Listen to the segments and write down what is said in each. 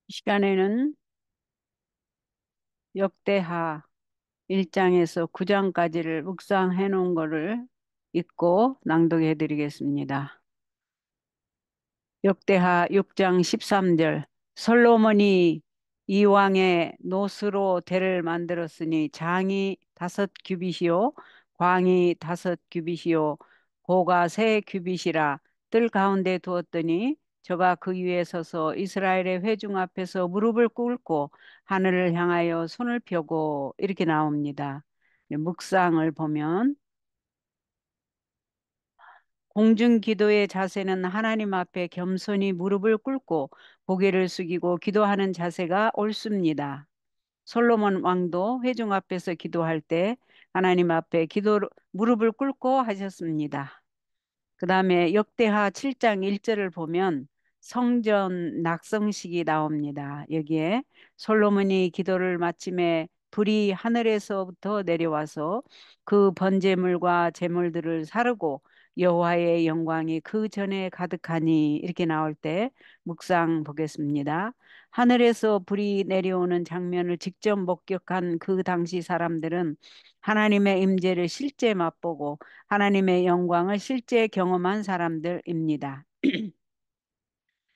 이 시간에는 역대하 1장에서 9장까지를 묵상해 놓은 거를 읽고 낭독해 드리겠습니다. 역대하 6장 13절. 솔로몬이 이왕의 노스로 대를 만들었으니 장이 5규빗이요 광이 5규빗이요 고가 3규빗이라 뜰 가운데 두었더니 저가 그 위에 서서 이스라엘의 회중 앞에서 무릎을 꿇고 하늘을 향하여 손을 펴고 이렇게 나옵니다. 묵상을 보면 공중 기도의 자세는 하나님 앞에 겸손히 무릎을 꿇고 고개를 숙이고 기도하는 자세가 옳습니다. 솔로몬 왕도 회중 앞에서 기도할 때 하나님 앞에 무릎을 꿇고 하셨습니다. 그 다음에 역대하 7장 1절을 보면 성전 낙성식이 나옵니다. 여기에 솔로몬이 기도를 마침에 불이 하늘에서부터 내려와서 그 번제물과 제물들을 사르고 여호와의 영광이 그 전에 가득하니 이렇게 나올 때 묵상 보겠습니다. 하늘에서 불이 내려오는 장면을 직접 목격한 그 당시 사람들은 하나님의 임재를 실제 맛보고 하나님의 영광을 실제 경험한 사람들입니다.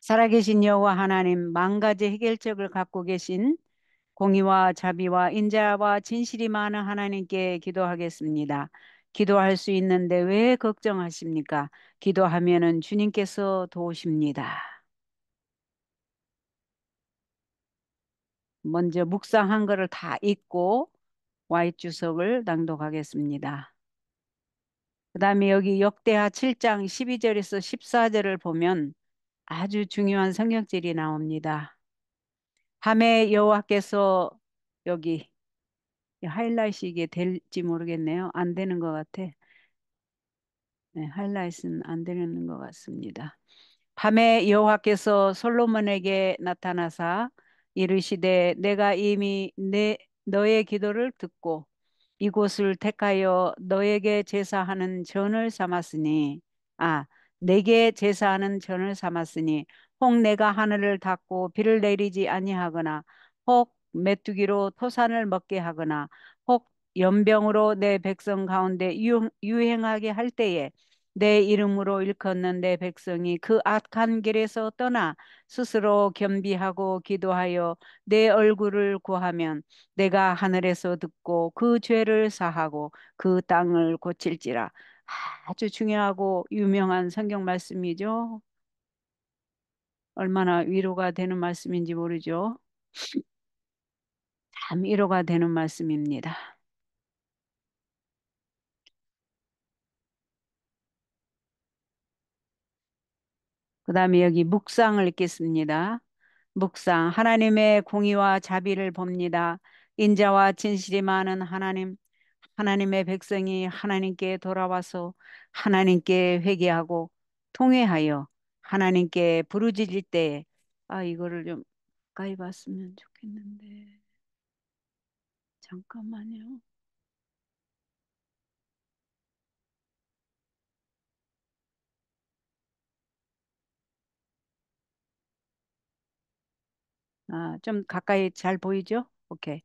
살아계신 여호와 하나님, 만 가지 해결책을 갖고 계신 공의와 자비와 인자와 진실이 많은 하나님께 기도하겠습니다. 기도할 수 있는데 왜 걱정하십니까? 기도하면은 주님께서 도우십니다. 먼저 묵상한 거를 다 읽고 Y 주석을 낭독하겠습니다. 그 다음에 여기 역대하 7장 12절에서 14절을 보면 아주 중요한 성경절이 나옵니다. 밤에 여호와께서 여기 하이라이트 이게 될지 모르겠네요. 안 되는 것 같아. 네, 하이라이트는 안 되는 것 같습니다. 밤에 여호와께서 솔로몬에게 나타나사 이르시되 내가 이미 너의 기도를 듣고 이곳을 택하여 너에게 제사하는 전을 삼았으니 아 내게 제사하는 전을 삼았으니 혹 내가 하늘을 닫고 비를 내리지 아니하거나 혹 메뚜기로 토산을 먹게 하거나 혹 연병으로 내 백성 가운데 유행하게 할 때에 내 이름으로 일컫는 내 백성이 그 악한 길에서 떠나 스스로 겸비하고 기도하여 내 얼굴을 구하면 내가 하늘에서 듣고 그 죄를 사하고 그 땅을 고칠지라. 아주 중요하고 유명한 성경 말씀이죠. 얼마나 위로가 되는 말씀인지 모르죠. 참 위로가 되는 말씀입니다. 그 다음에 여기 묵상을 읽겠습니다. 묵상, 하나님의 공의와 자비를 봅니다. 인자와 진실이 많은 하나님, 하나님의 백성이 하나님께 돌아와서 하나님께 회개하고 통회하여 하나님께 부르짖을 때에 이거를 좀 가까이 봤으면 좋겠는데 잠깐만요. 좀 가까이 잘 보이죠? 오케이.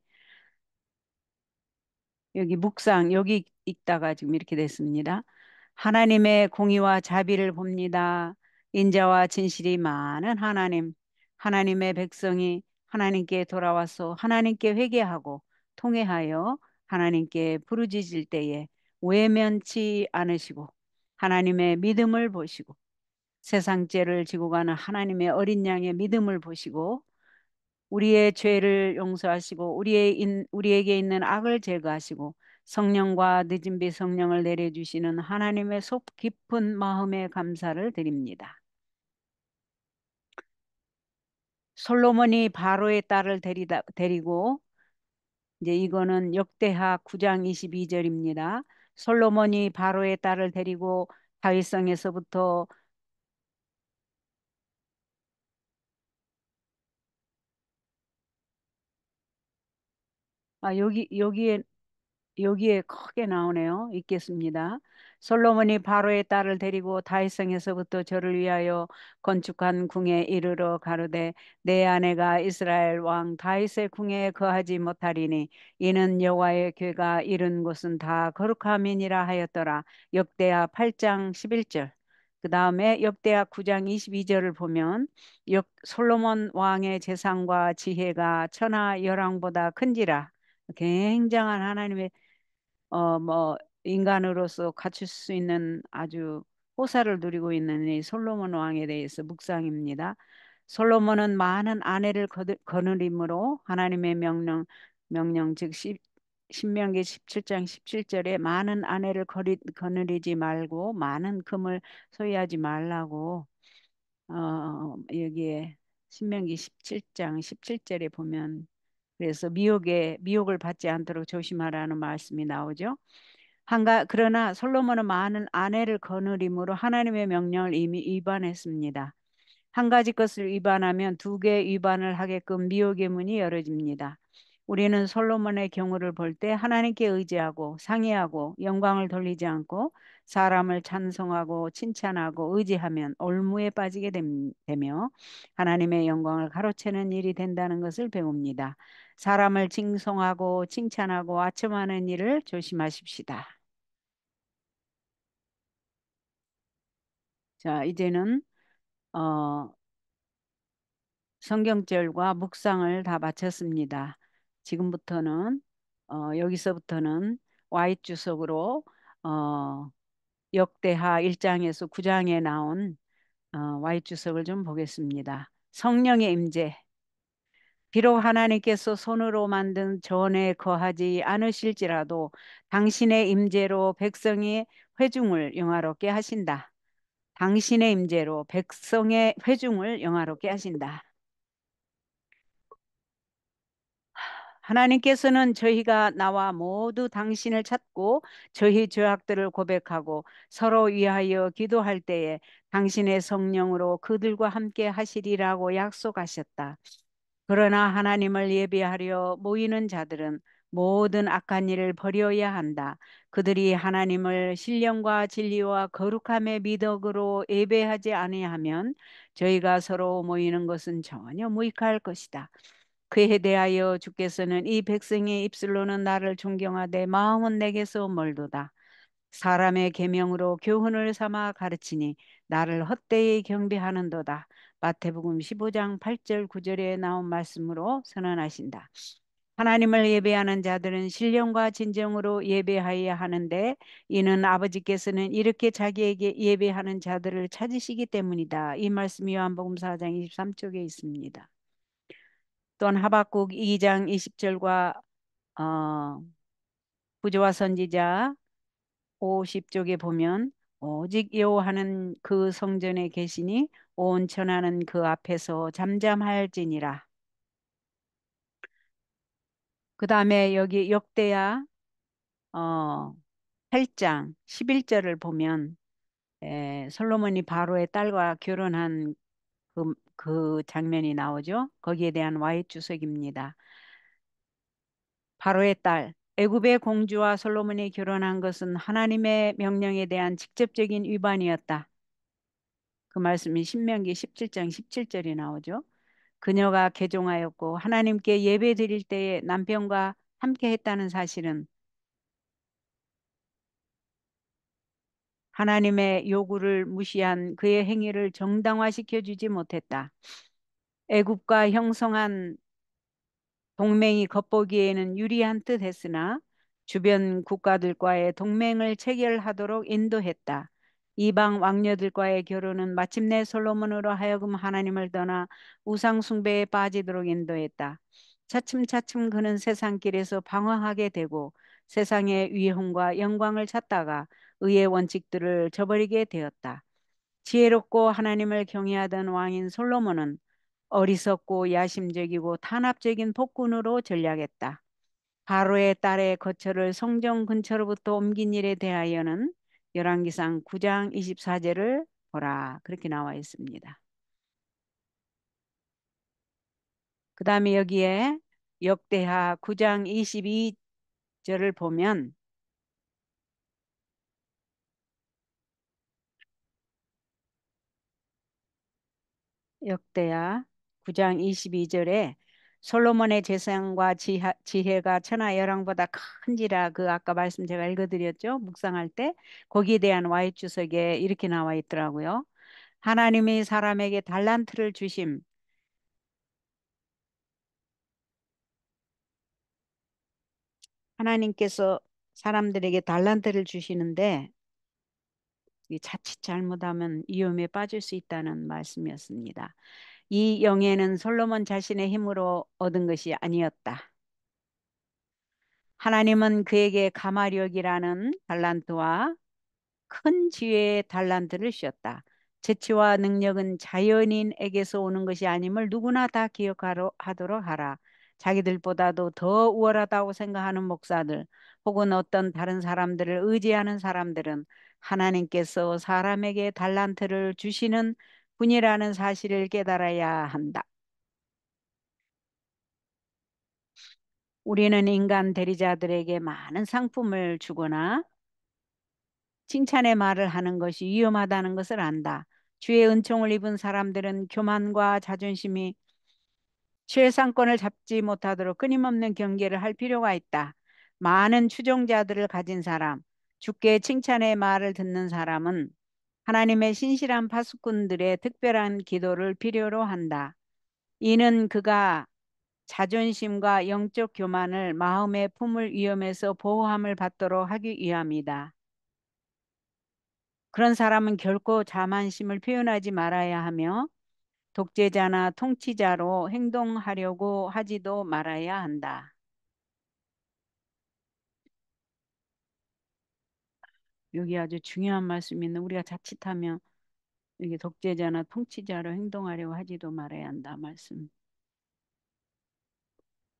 여기 묵상, 여기 읽다가 지금 이렇게 됐습니다. 하나님의 공의와 자비를 봅니다. 인자와 진실이 많은 하나님, 하나님의 백성이 하나님께 돌아와서 하나님께 회개하고 통회하여 하나님께 부르짖을 때에 외면치 않으시고 하나님의 믿음을 보시고 세상 죄를 지고 가는 하나님의 어린 양의 믿음을 보시고 우리의 죄를 용서하시고 우리에게 있는 악을 제거하시고 성령과 늦은 비 성령을 내려주시는 하나님의 속 깊은 마음에 감사를 드립니다. 솔로몬이 바로의 딸을 데리고 이제 이거는 역대하 9장 22절입니다. 솔로몬이 바로의 딸을 데리고 다윗성에서부터 여기에 여기에 크게 나오네요. 읽겠습니다. 솔로몬이 바로의 딸을 데리고 다윗성에서부터 저를 위하여 건축한 궁에 이르러 가로되 내 아내가 이스라엘 왕 다윗의 궁에 거하지 못하리니 이는 여호와의 궤가 이른 곳은 다 거룩함이니라 하였더라. 역대하 8장 11절. 그 다음에 역대하 9장 22절을 보면 솔로몬 왕의 재산과 지혜가 천하 열왕보다 큰지라. 굉장한 하나님의 뭐 인간으로서 갖출 수 있는 아주 호사를 누리고 있는 이 솔로몬 왕에 대해서 묵상입니다. 솔로몬은 많은 아내를 거느림으로 하나님의 명령 즉 신명기 17장 17절에 많은 아내를 거느리지 말고 많은 금을 소유하지 말라고 여기에 신명기 17장 17절에 보면 그래서 미혹을 받지 않도록 조심하라는 말씀이 나오죠. 그러나 솔로몬은 많은 아내를 거느림으로 하나님의 명령을 이미 위반했습니다. 한 가지 것을 위반하면 두 개 위반을 하게끔 미혹의 문이 열어집니다. 우리는 솔로몬의 경우를 볼 때 하나님께 의지하고 상의하고 영광을 돌리지 않고 사람을 찬송하고 칭찬하고 의지하면 올무에 빠지게 되며 하나님의 영광을 가로채는 일이 된다는 것을 배웁니다. 사람을 칭송하고 칭찬하고 아첨하는 일을 조심하십시다. 자, 이제는 어, 성경절과 묵상을 다 마쳤습니다. 지금부터는 여기서부터는 와이 주석으로 어, 역대하 1장에서 9장에 나온 와이 주석을 좀 보겠습니다. 성령의 임재. 비록 하나님께서 손으로 만든 전에 거하지 않으실지라도 당신의 임재로 백성의 회중을 영화롭게 하신다. 당신의 임재로 백성의 회중을 영화롭게 하신다. 하나님께서는 저희가 나와 모두 당신을 찾고 저희 죄악들을 고백하고 서로 위하여 기도할 때에 당신의 성령으로 그들과 함께 하시리라고 약속하셨다. 그러나 하나님을 예배하려 모이는 자들은 모든 악한 일을 버려야 한다. 그들이 하나님을 신령과 진리와 거룩함의 미덕으로 예배하지 아니하면 저희가 서로 모이는 것은 전혀 무익할 것이다. 그에 대하여 주께서는 이 백성의 입술로는 나를 존경하되 마음은 내게서 멀도다. 사람의 계명으로 교훈을 삼아 가르치니 나를 헛되이 경배하는도다. 마태복음 15장 8절 9절에 나온 말씀으로 선언하신다. 하나님을 예배하는 자들은 신령과 진정으로 예배하여야 하는데 이는 아버지께서는 이렇게 자기에게 예배하는 자들을 찾으시기 때문이다. 이 말씀이 요한복음 4장 23쪽에 있습니다. 또한 하박국 2장 20절과 어, 부조와 선지자 50쪽에 보면 오직 여호와는 그 성전에 계시니 온 천하는 그 앞에서 잠잠할지니라. 그 다음에 여기 역대하 어, 8장 11절을 보면 솔로몬이 바로의 딸과 결혼한 그 장면이 나오죠. 거기에 대한 와이 주석입니다. 바로의 딸 애굽의 공주와 솔로몬이 결혼한 것은 하나님의 명령에 대한 직접적인 위반이었다. 그 말씀이 신명기 17장 17절에 나오죠. 그녀가 개종하였고 하나님께 예배 드릴 때에 남편과 함께 했다는 사실은 하나님의 요구를 무시한 그의 행위를 정당화시켜 주지 못했다. 애굽과 형성한 동맹이 겉보기에는 유리한 듯 했으나 주변 국가들과의 동맹을 체결하도록 인도했다. 이방 왕녀들과의 결혼은 마침내 솔로몬으로 하여금 하나님을 떠나 우상 숭배에 빠지도록 인도했다. 차츰차츰 그는 세상길에서 방황하게 되고 세상의 위험과 영광을 찾다가 의의 원칙들을 저버리게 되었다. 지혜롭고 하나님을 경외하던 왕인 솔로몬은 어리석고 야심적이고 탄압적인 폭군으로 전략했다. 바로의 딸의 거처를 성전 근처로부터 옮긴 일에 대하여는 열왕기상 9장 24절을 보라 그렇게 나와 있습니다. 그 다음에 여기에 역대하 9장 22절을 보면 역대하 9장 22절에 솔로몬의 재성과 지혜가 천하 열왕보다 큰지라, 그 아까 말씀 제가 읽어드렸죠. 묵상할 때 거기에 대한 와이 주석에 이렇게 나와 있더라고요. 하나님이 사람에게 달란트를 주심. 하나님께서 사람들에게 달란트를 주시는데 이 자칫 잘못하면 위험에 빠질 수 있다는 말씀이었습니다. 이 영예는 솔로몬 자신의 힘으로 얻은 것이 아니었다. 하나님은 그에게 가마력이라는 달란트와 큰 지혜의 달란트를 주셨다. 재치와 능력은 자연인에게서 오는 것이 아님을 누구나 다 기억하도록 하라. 자기들보다도 더 우월하다고 생각하는 목사들 혹은 어떤 다른 사람들을 의지하는 사람들은 하나님께서 사람에게 달란트를 주시는 분이라는 사실을 깨달아야 한다. 우리는 인간 대리자들에게 많은 상품을 주거나 칭찬의 말을 하는 것이 위험하다는 것을 안다. 주의 은총을 입은 사람들은 교만과 자존심이 최상권을 잡지 못하도록 끊임없는 경계를 할 필요가 있다. 많은 추종자들을 가진 사람, 주께 칭찬의 말을 듣는 사람은 하나님의 신실한 파수꾼들의 특별한 기도를 필요로 한다. 이는 그가 자존심과 영적 교만을 마음에 품을 위험에서 보호함을 받도록 하기 위함이다. 그런 사람은 결코 자만심을 표현하지 말아야 하며 독재자나 통치자로 행동하려고 하지도 말아야 한다. 여기 아주 중요한 말씀이 있는, 우리가 자칫하면 이게 독재자나 통치자로 행동하려고 하지도 말아야 한다 말씀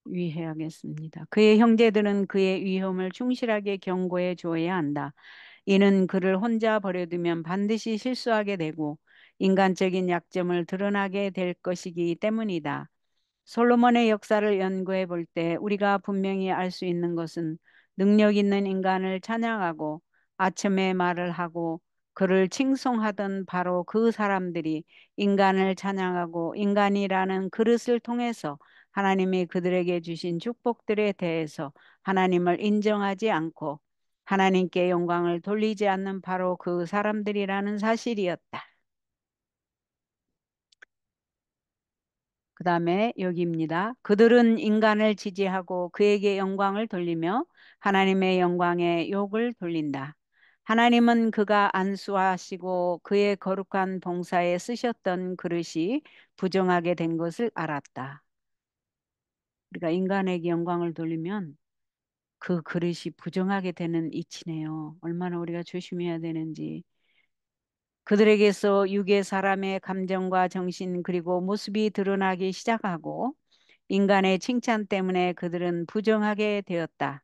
유의해야겠습니다. 그의 형제들은 그의 위험을 충실하게 경고해 주어야 한다. 이는 그를 혼자 버려두면 반드시 실수하게 되고 인간적인 약점을 드러나게 될 것이기 때문이다. 솔로몬의 역사를 연구해 볼 때 우리가 분명히 알 수 있는 것은 능력 있는 인간을 찬양하고 아첨의 말을 하고 그를 칭송하던 바로 그 사람들이 인간을 찬양하고 인간이라는 그릇을 통해서 하나님이 그들에게 주신 축복들에 대해서 하나님을 인정하지 않고 하나님께 영광을 돌리지 않는 바로 그 사람들이라는 사실이었다. 그 다음에 여기입니다. 그들은 인간을 지지하고 그에게 영광을 돌리며 하나님의 영광에 욕을 돌린다. 하나님은 그가 안수하시고 그의 거룩한 봉사에 쓰셨던 그릇이 부정하게 된 것을 알았다. 우리가 인간에게 영광을 돌리면 그 그릇이 부정하게 되는 이치네요. 얼마나 우리가 조심해야 되는지. 그들에게서 육의 사람의 감정과 정신 그리고 모습이 드러나기 시작하고 인간의 칭찬 때문에 그들은 부정하게 되었다.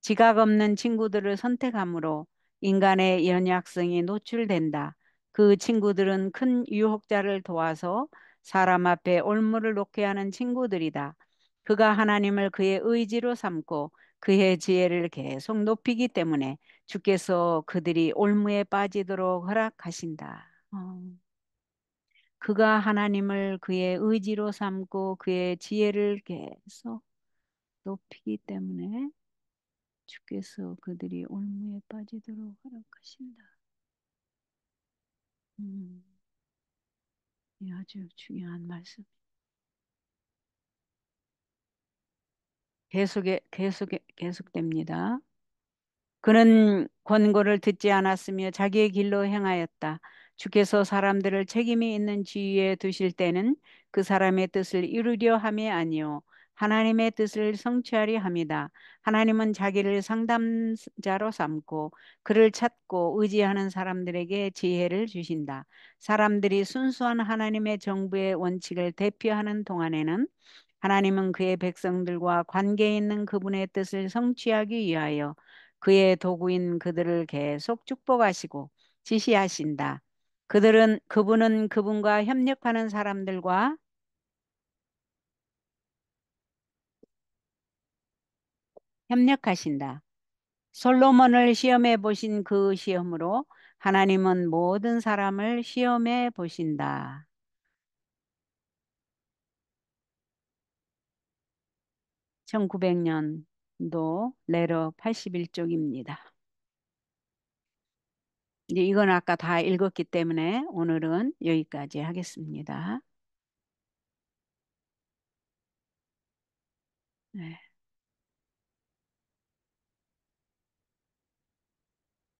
지각 없는 친구들을 선택함으로 인간의 연약성이 노출된다. 그 친구들은 큰 유혹자를 도와서 사람 앞에 올무를 놓게 하는 친구들이다. 그가 하나님을 그의 의지로 삼고 그의 지혜를 계속 높이기 때문에 주께서 그들이 올무에 빠지도록 허락하신다. 그가 하나님을 그의 의지로 삼고 그의 지혜를 계속 높이기 때문에 주께서 그들이 올무에 빠지도록 허락하신다. 음, 이 아주 중요한 말씀. 계속됩니다. 그는 권고를 듣지 않았으며 자기의 길로 행하였다. 주께서 사람들을 책임이 있는 지위에 두실 때는 그 사람의 뜻을 이루려 함이 아니요 하나님의 뜻을 성취하려 함이다. 하나님은 자기를 상담자로 삼고 그를 찾고 의지하는 사람들에게 지혜를 주신다. 사람들이 순수한 하나님의 정부의 원칙을 대표하는 동안에는 하나님은 그의 백성들과 관계 있는 그분의 뜻을 성취하기 위하여 그의 도구인 그들을 계속 축복하시고 지시하신다. 그분은 그분과 협력하는 사람들과 협력하신다. 솔로몬을 시험해 보신 그 시험으로 하나님은 모든 사람을 시험해 보신다. 1900년도 레러 81쪽입니다. 이제 이건 아까 다 읽었기 때문에 오늘은 여기까지 하겠습니다. 네.